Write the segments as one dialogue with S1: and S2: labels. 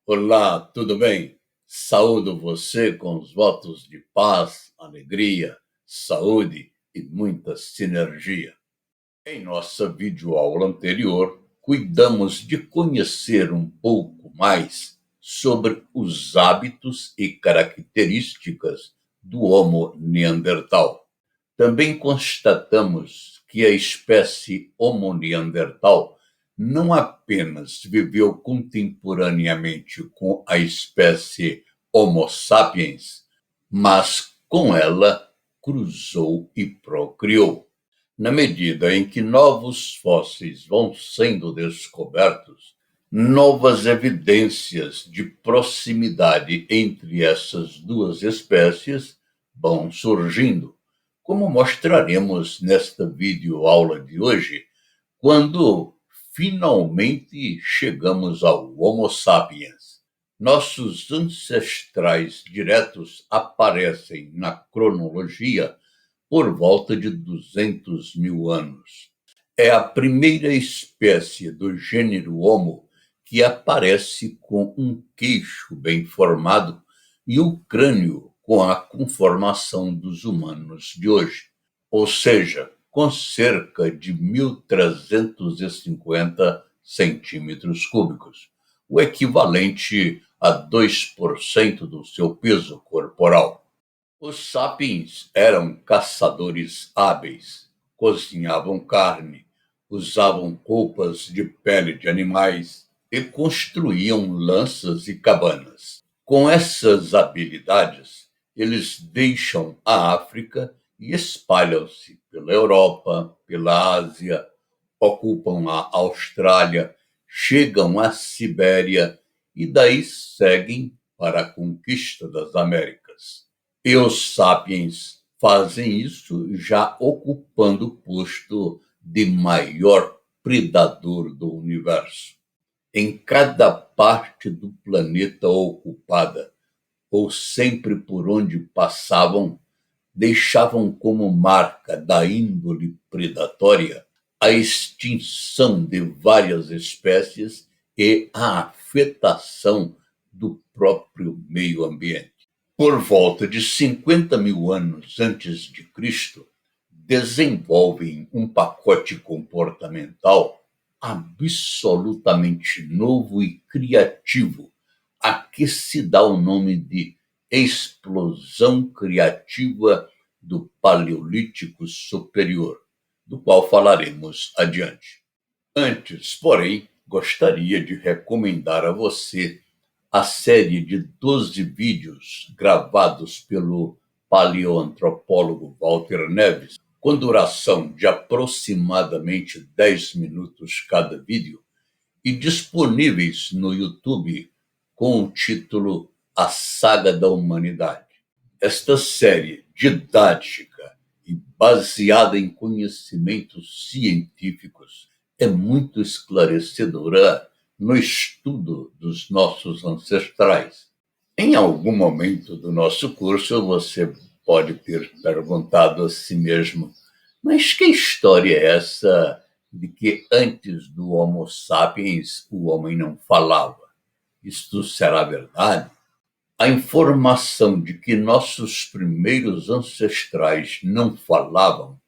S1: Olá, tudo bem? Saúdo você com os votos de paz, alegria, saúde e muita sinergia. Em nossa videoaula anterior, cuidamos de conhecer um pouco mais sobre os hábitos e características do Homo neandertal. Também constatamos que a espécie Homo neandertal não apenas viveu contemporaneamente com a espécie Homo sapiens, mas com ela cruzou e procriou. Na medida em que novos fósseis vão sendo descobertos, novas evidências de proximidade entre essas duas espécies vão surgindo, como mostraremos nesta videoaula de hoje, quando finalmente chegamos ao Homo sapiens. Nossos ancestrais diretos aparecem na cronologia por volta de 200 mil anos. É a primeira espécie do gênero Homo que aparece com um queixo bem formado e o crânio com a conformação dos humanos de hoje, ou seja, com cerca de 1.350 centímetros cúbicos, o equivalente a 2% do seu peso corporal. Os sapiens eram caçadores hábeis, cozinhavam carne, usavam roupas de pele de animais e construíam lanças e cabanas. Com essas habilidades, eles deixam a África e espalham-se pela Europa, pela Ásia, ocupam a Austrália, chegam à Sibéria e daí seguem para a conquista das Américas. E os sapiens fazem isso já ocupando o posto de maior predador do universo. Em cada parte do planeta ocupada, ou sempre por onde passavam, deixavam como marca da índole predatória a extinção de várias espécies e a afetação do próprio meio ambiente. Por volta de 50 mil anos antes de Cristo, desenvolvem um pacote comportamental absolutamente novo e criativo, a que se dá o nome de explosão criativa do Paleolítico Superior, do qual falaremos adiante. Antes, porém, gostaria de recomendar a você a série de 12 vídeos gravados pelo paleoantropólogo Walter Neves, com duração de aproximadamente 10 minutos cada vídeo, e disponíveis no YouTube com o título A Saga da Humanidade. Esta série didática e baseada em conhecimentos científicos é muito esclarecedora no estudo dos nossos ancestrais. Em algum momento do nosso curso, você pode ter perguntado a si mesmo: mas que história é essa de que antes do Homo sapiens o homem não falava? Isto será verdade? A informação de que nossos primeiros ancestrais não falavam,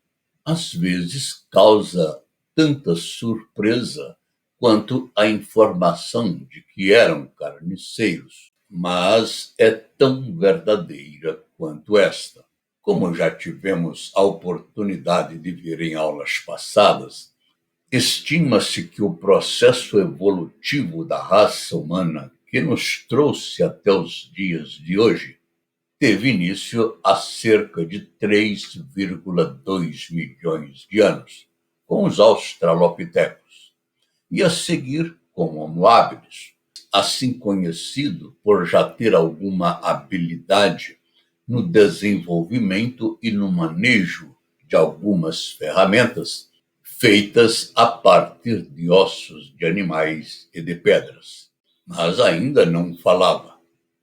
S1: às vezes causa tanta surpresa quanto a informação de que eram carniceiros, mas é tão verdadeira quanto esta. Como já tivemos a oportunidade de ver em aulas passadas, estima-se que o processo evolutivo da raça humana que nos trouxe até os dias de hoje teve início há cerca de 3,2 milhões de anos, com os australopitecos, e a seguir com o Homo habilis, assim conhecido por já ter alguma habilidade no desenvolvimento e no manejo de algumas ferramentas feitas a partir de ossos de animais e de pedras. Mas ainda não falava,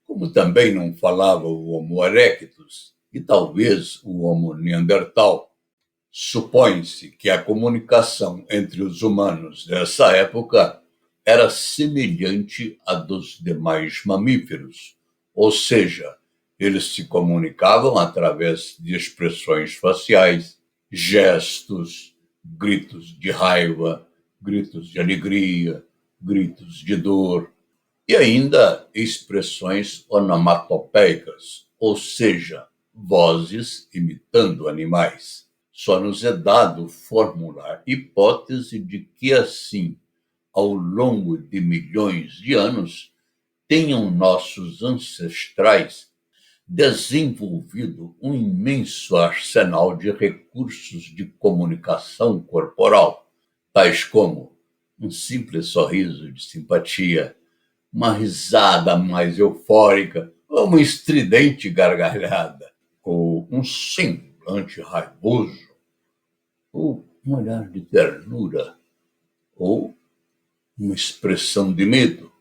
S1: como também não falava o Homo erectus e talvez o Homo neandertal. Supõe-se que a comunicação entre os humanos dessa época era semelhante à dos demais mamíferos, ou seja, eles se comunicavam através de expressões faciais, gestos, gritos de raiva, gritos de alegria, gritos de dor e ainda expressões onomatopeicas, ou seja, vozes imitando animais. Só nos é dado formular hipótese de que assim, ao longo de milhões de anos, tenham nossos ancestrais desenvolvido um imenso arsenal de recursos de comunicação corporal, tais como um simples sorriso de simpatia, uma risada mais eufórica, ou uma estridente gargalhada, ou um semblante raivoso, ou um olhar de ternura, ou uma expressão de medo.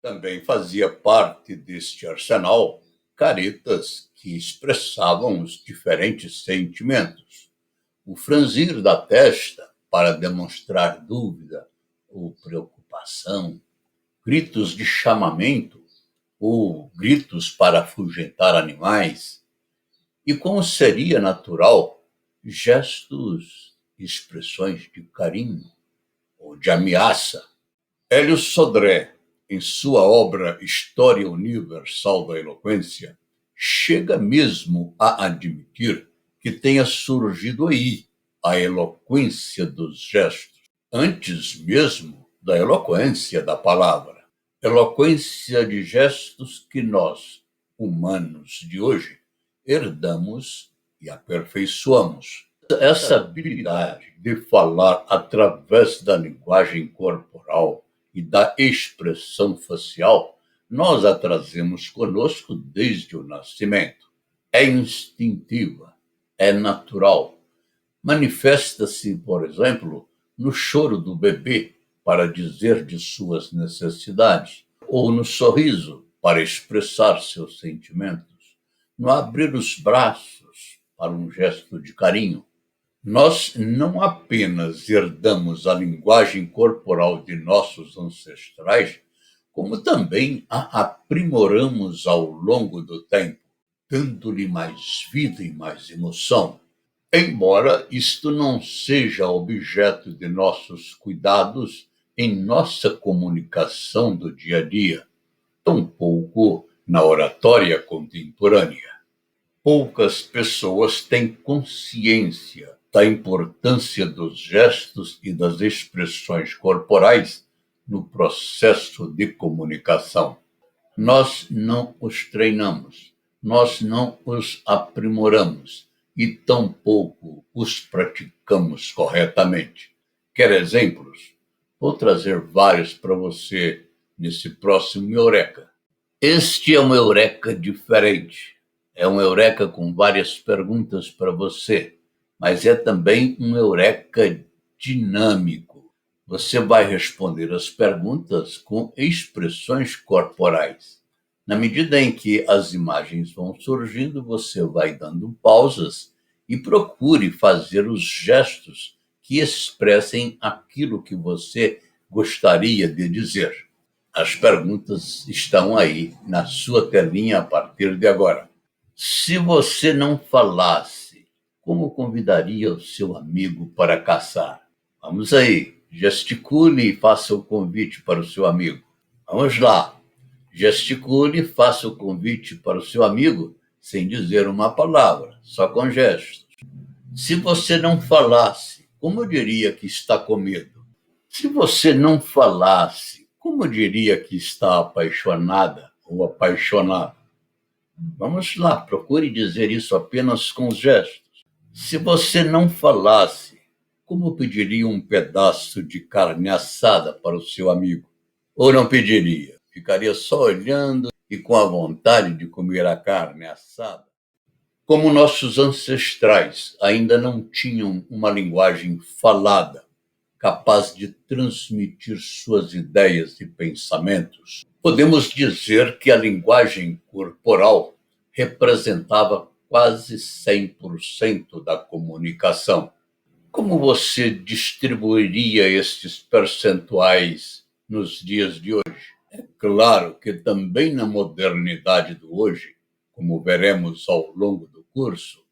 S1: Também fazia parte deste arsenal caretas que expressavam os diferentes sentimentos. O franzir da testa para demonstrar dúvida ou preocupação, gritos de chamamento ou gritos para afugentar animais, e, como seria natural, gestos e expressões de carinho ou de ameaça. Hélio Sodré, em sua obra História Universal da Eloquência, chega mesmo a admitir que tenha surgido aí a eloquência dos gestos, antes mesmo da eloquência da palavra. Eloquência de gestos que nós, humanos de hoje, herdamos e aperfeiçoamos. Essa habilidade de falar através da linguagem corporal e da expressão facial, nós a trazemos conosco desde o nascimento. É instintiva, é natural. Manifesta-se, por exemplo, no choro do bebê para dizer de suas necessidades, ou no sorriso para expressar seus sentimentos, no abrir os braços para um gesto de carinho. Nós não apenas herdamos a linguagem corporal de nossos ancestrais, como também a aprimoramos ao longo do tempo, dando-lhe mais vida e mais emoção. Embora isto não seja objeto de nossos cuidados em nossa comunicação do dia a dia, tampouco na oratória contemporânea. Poucas pessoas têm consciência da importância dos gestos e das expressões corporais no processo de comunicação. Nós não os treinamos, nós não os aprimoramos e tampouco os praticamos corretamente. Quer exemplos? Vou trazer vários para você nesse próximo Eureka. Este é um Eureka diferente. É um Eureka com várias perguntas para você, mas é também um Eureka dinâmico. Você vai responder as perguntas com expressões corporais. Na medida em que as imagens vão surgindo, você vai dando pausas e procure fazer os gestos que expressem aquilo que você gostaria de dizer. As perguntas estão aí na sua telinha a partir de agora. Se você não falasse, como convidaria o seu amigo para caçar? Vamos aí, gesticule e faça o convite para o seu amigo. Vamos lá, gesticule e faça o convite para o seu amigo sem dizer uma palavra, só com gestos. Se você não falasse, como diria que está com medo? Se você não falasse, como diria que está apaixonada ou apaixonado? Vamos lá, procure dizer isso apenas com os gestos. Se você não falasse, como pediria um pedaço de carne assada para o seu amigo? Ou não pediria? Ficaria só olhando e com a vontade de comer a carne assada? Como nossos ancestrais ainda não tinham uma linguagem falada, capaz de transmitir suas ideias e pensamentos, podemos dizer que a linguagem corporal representava quase 100% da comunicação. Como você distribuiria estes percentuais nos dias de hoje. É claro que também na modernidade do hoje, como veremos ao longo do curso,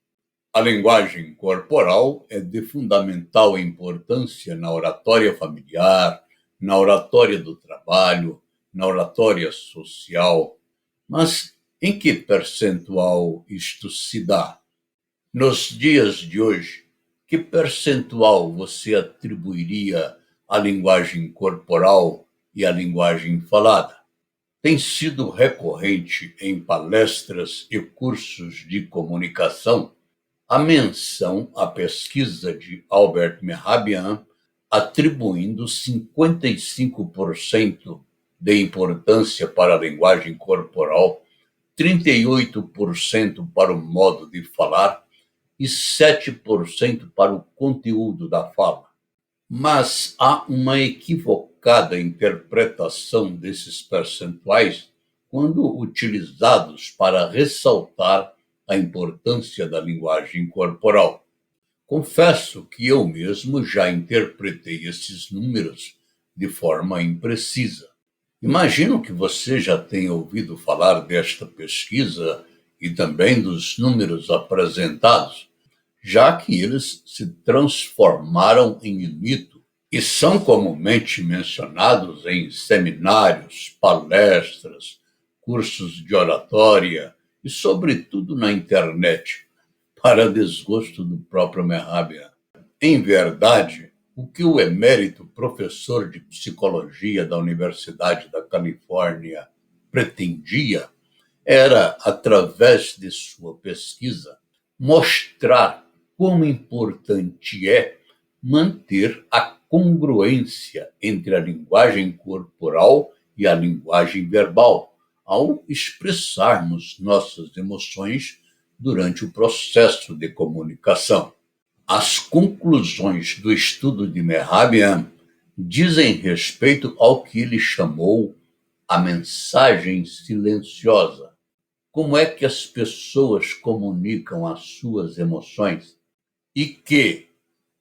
S1: a linguagem corporal é de fundamental importância na oratória familiar, na oratória do trabalho, na oratória social. Mas em que percentual isto se dá? Nos dias de hoje, que percentual você atribuiria à linguagem corporal e à linguagem falada? Tem sido recorrente em palestras e cursos de comunicação a menção à pesquisa de Albert Mehrabian, atribuindo 55% de importância para a linguagem corporal, 38% para o modo de falar e 7% para o conteúdo da fala. Mas há uma equivocada interpretação desses percentuais quando utilizados para ressaltar a importância da linguagem corporal. Confesso que eu mesmo já interpretei esses números de forma imprecisa. Imagino que você já tenha ouvido falar desta pesquisa e também dos números apresentados, já que eles se transformaram em mito e são comumente mencionados em seminários, palestras, cursos de oratória e, sobretudo, na internet, para desgosto do próprio Mehrabian. Em verdade, o que o emérito professor de psicologia da Universidade da Califórnia pretendia era, através de sua pesquisa, mostrar quão importante é manter a congruência entre a linguagem corporal e a linguagem verbal, ao expressarmos nossas emoções durante o processo de comunicação. As conclusões do estudo de Mehrabian dizem respeito ao que ele chamou a mensagem silenciosa. Como é que as pessoas comunicam as suas emoções? E que,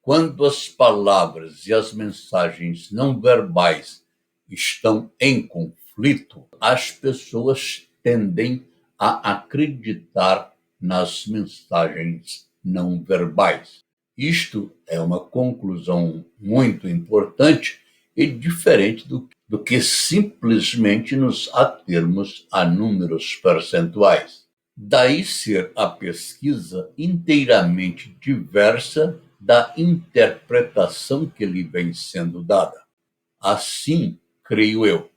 S1: quando as palavras e as mensagens não verbais estão em conflito, as pessoas tendem a acreditar nas mensagens não verbais. Isto é uma conclusão muito importante e diferente do que simplesmente nos atermos a números percentuais. Daí ser a pesquisa inteiramente diversa da interpretação que lhe vem sendo dada. Assim, creio eu,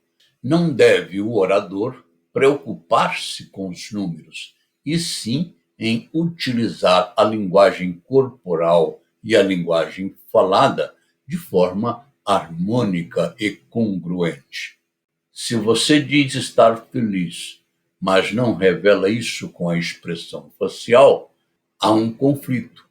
S1: não deve o orador preocupar-se com os números, e sim em utilizar a linguagem corporal e a linguagem falada de forma harmônica e congruente. Se você diz estar feliz, mas não revela isso com a expressão facial, há um conflito.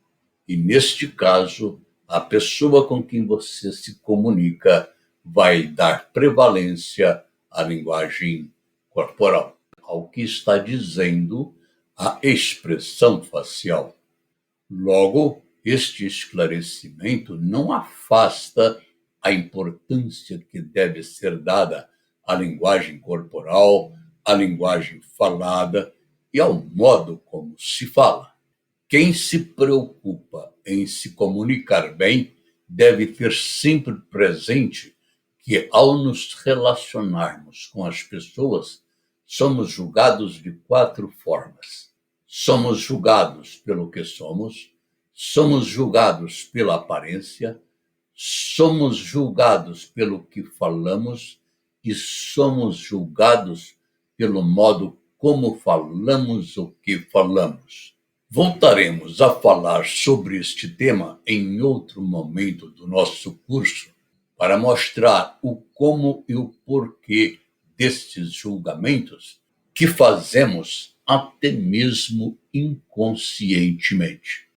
S1: E, neste caso, a pessoa com quem você se comunica vai dar prevalência à linguagem corporal, ao que está dizendo a expressão facial. Logo, este esclarecimento não afasta a importância que deve ser dada à linguagem corporal, à linguagem falada e ao modo como se fala. Quem se preocupa em se comunicar bem deve ter sempre presente que, ao nos relacionarmos com as pessoas, somos julgados de 4 formas. Somos julgados pelo que somos julgados pela aparência, somos julgados pelo que falamos e somos julgados pelo modo como falamos o que falamos. Voltaremos a falar sobre este tema em outro momento do nosso curso para mostrar o como e o porquê destes julgamentos que fazemos até mesmo inconscientemente.